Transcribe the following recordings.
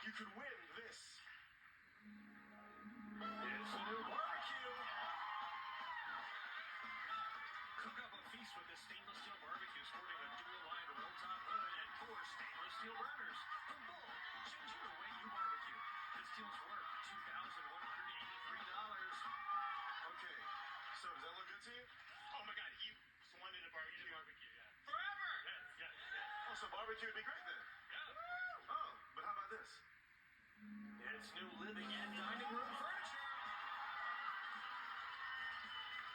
you could win this. It's a new barbecue. Cook up a feast with this stainless steel barbecue sporting a dual-lined roll-top hood and 4 stainless steel burners. From Bull, changing the way you barbecue. This deal's worth $2,183. Okay, so does that look good to you? Oh my God, you wanted a barbecue? Yeah. Forever! Yes. Oh, so barbecue would be great then. Yeah. Oh, but how about this? It's new living and dining room furniture.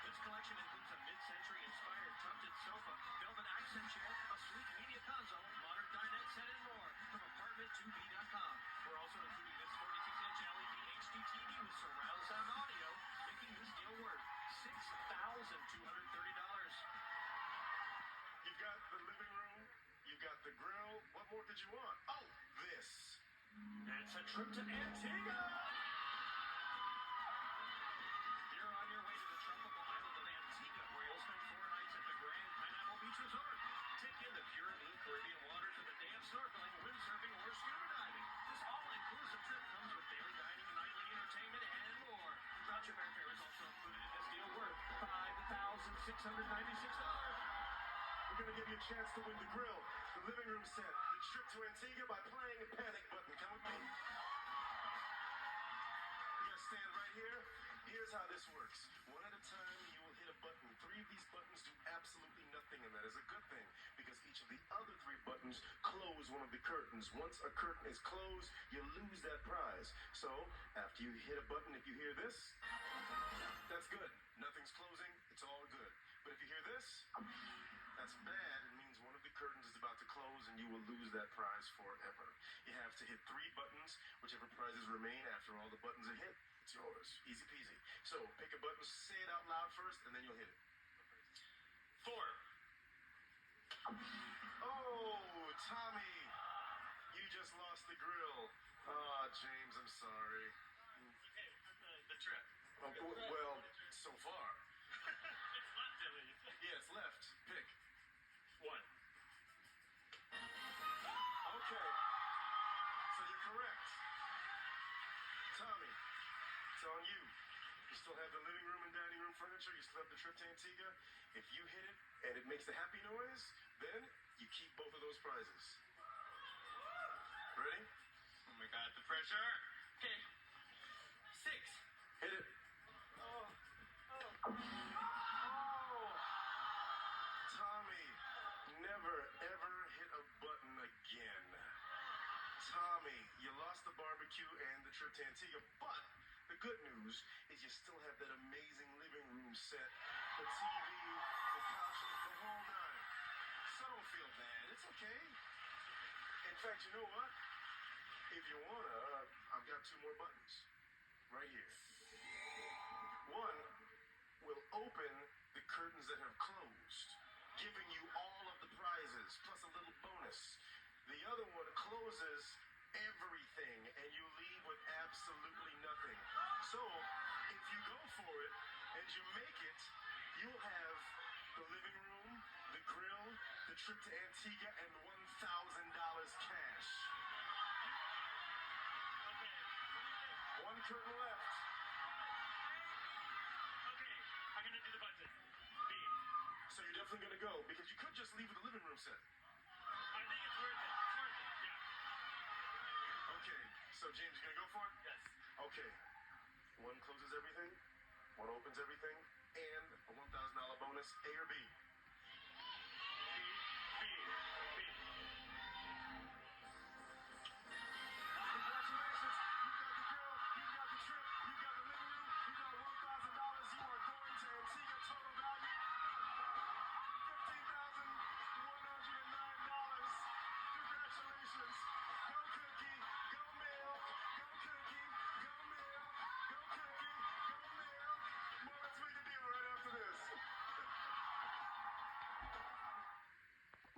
This collection includes a mid-century inspired tufted sofa, velvet accent chair, a sleek media console, modern dinette set, and more from apartment2b.com. We're also including this 46-inch LED HD TV with surround sound audio, making this deal worth $6,230. You've got the living room, you've got the grill. What more did you want? Oh, this. It's a trip to Antigua. You're on your way to the tropical island of Antigua, where you'll spend 4 nights at the Grand Pineapple Beach Resort. Take in the pure blue Caribbean waters with a day of snorkeling, windsurfing, or scuba diving. This all-inclusive trip comes with daily dining, nightly entertainment, and more. Voucher airfare is also included in this deal worth $5,696. We're going to give you a chance to win the grill, the living room set, the trip to Antigua by playing a panic button. Come with me. You got to stand right here. Here's how this works. One at a time, you will hit a button. 3 of these buttons do absolutely nothing, and that is a good thing, because each of the other 3 buttons close one of the curtains. Once a curtain is closed, you lose that prize. So, after you hit a button, if you hear this, that's good. Nothing's closing. It's all good. But if you hear this, that's bad. It means one of the curtains is about to close and you will lose that prize forever. You have to hit 3 buttons. Whichever prizes remain after all the buttons are hit, it's yours. Easy peasy. So pick a button, say it out loud first, and then you'll hit it. 4. Oh, Tommy, you just lost the grill. Oh, James, I'm sorry. Okay, the trip. Oh, well, so far. It's not Dilly. Yeah, it's left. Pick. 1. Okay. So you're correct. Tommy, it's on you. You still have the living room and dining room furniture. You still have the trip to Antigua. If you hit it and it makes the happy noise, then you keep both of those prizes. Ready? Oh my God, the pressure. Okay. 6. Hit it. Oh. Tommy, never ever hit a button again. Tommy, you lost the barbecue and the trip to Antigua, but the good news is you still have that amazing living room set, the TV, the couch, the whole 9. So don't feel bad. It's okay. In fact, you know what? If you wanna, I've got 2 more buttons right here. One will open the curtains that have closed, giving you all of the prizes, plus a little bonus. The other one closes everything, and you leave with absolutely nothing. So, if you go for it, and you make it, you'll have the living room, the grill, the trip to Antigua, and $1,000 cash. Okay. 1 curtain left. Okay, I'm gonna do the button. B. So you're definitely going to go, because you could just leave with the living room set. I think it's worth it. It's worth it. Yeah. Okay, so James, you going to go for it? Yes. Okay. 1 closes everything, 1 opens everything, and a $1,000 bonus, A or B?